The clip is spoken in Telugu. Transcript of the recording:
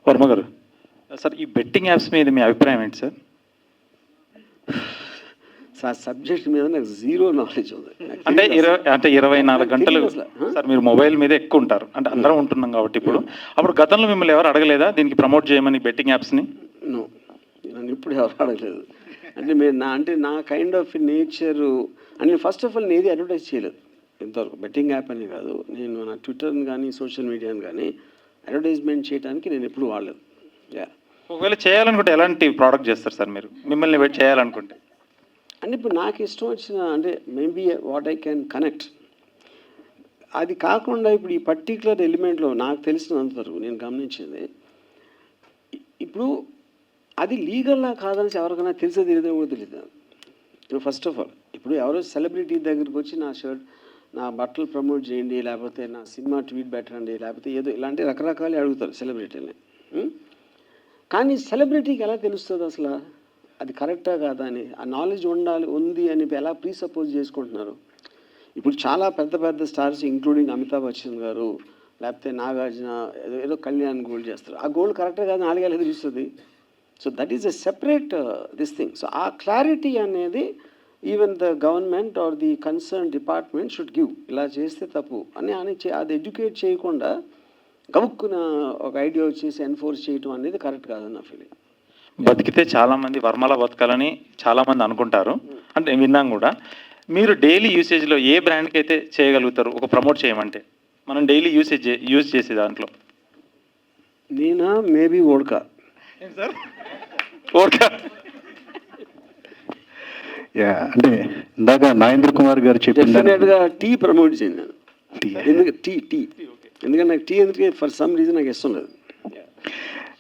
వర్మ గారు, సార్ ఈ బెట్టింగ్ యాప్స్ మీద మీ అభిప్రాయం ఏంటి సార్? సార్ సబ్జెక్ట్ మీద నాకు జీరో నాలెడ్జ్ ఉంది. అంటే 24 గంటలు సార్ మీరు మొబైల్ మీద ఎక్కువ ఉంటారు, అంటే అందరం ఉంటున్నాం కాబట్టి ఇప్పుడు. అప్పుడు గతంలో మిమ్మల్ని ఎవరు అడగలేదా దీనికి ప్రమోట్ చేయమని బెట్టింగ్ యాప్స్ని? నో, నన్ను ఇప్పుడు ఎవరు అడగలేదు. అంటే మీరు నా కైండ్ ఆఫ్ నేచరు అంటే ఫస్ట్ ఆఫ్ ఆల్ నేది అడ్వర్టైజ్ చేయలేదు ఇంతవరకు. బెట్టింగ్ యాప్ అని కాదు, నేను నా ట్విట్టర్ని కానీ సోషల్ మీడియాని కానీ అడ్వర్టైజ్మెంట్ చేయడానికి నేను ఎప్పుడు వాడలేదు. ఒకవేళ చేయాలనుకుంటే ఎలాంటి ప్రోడక్ట్ చేస్తారు సార్ మీరు, మిమ్మల్ని వెయిట్ చేయాలనుకుంటే? అంటే ఇప్పుడు నాకు ఇష్టం వచ్చిన అంటే maybe what I can connect, అది కాకుండా ఇప్పుడు ఈ పర్టికులర్ ఎలిమెంట్లో నాకు తెలిసినంతవరకు నేను గమనించింది, ఇప్పుడు అది లీగల్లా కాదని ఎవరికైనా తెలిసే తెలియదో కూడా తెలియదు. ఫస్ట్ ఆఫ్ ఆల్ ఇప్పుడు ఎవరో సెలబ్రిటీ దగ్గరికి వచ్చి నా బట్టలు ప్రమోట్ చేయండి, లేకపోతే నా సినిమా ట్వీట్ పెట్టండి, లేకపోతే ఏదో ఇలాంటి రకరకాలు అడుగుతారు సెలబ్రిటీని. కానీ సెలబ్రిటీకి ఎలా తెలుస్తుంది అసలు అది కరెక్టా కాదా అని? ఆ నాలెడ్జ్ ఉంది అని ఎలా ప్రీసపోజ్ చేసుకుంటున్నారు? ఇప్పుడు చాలా పెద్ద పెద్ద స్టార్స్ ఇంక్లూడింగ్ అమితాబ్ బచ్చన్ గారు, లేకపోతే నాగార్జున ఏదో కళ్యాణ్ గోల్డ్ చేస్తారు. ఆ గోల్డ్ కరెక్టా కాదు నాలుగేళ్ళు ఎదురు ఇస్తుంది. So that is a separate this thing. So ఆ క్లారిటీ అనేది even the government are the concern department should give. ఇలా చేస్తే తప్పు అని అది ఎడ్యుకేట్ చేయకుండా గబుక్కున ఒక ఐడియా వచ్చేసి ఎన్ఫోర్స్ చేయడం అనేది కరెక్ట్ కాదని నా ఫీలింగ్. బతికితే చాలామంది వర్మలా బతకాలని చాలామంది అనుకుంటారు, అంటే విన్నాం కూడా. మీరు డైలీ యూసేజ్లో ఏ బ్రాండ్కి అయితే చేయగలుగుతారు ఒక ప్రమోట్ చేయమంటే, మనం డైలీ యూజ్ చేసే దాంట్లో? నేనా మేబీ ఓడ్కా. సార్ ఓడ్కా అంటే ఇందాక నాగేంద్ర కుమార్ గారు చెప్పినట్టుగా టీ ప్రమోట్ చేయను. ఎందుకంటే టీ ఎందుకంటే నాకు టీ ఎందుకంటే ఫర్ సమ్ రీజన్ నాకు ఇష్టం లేదు.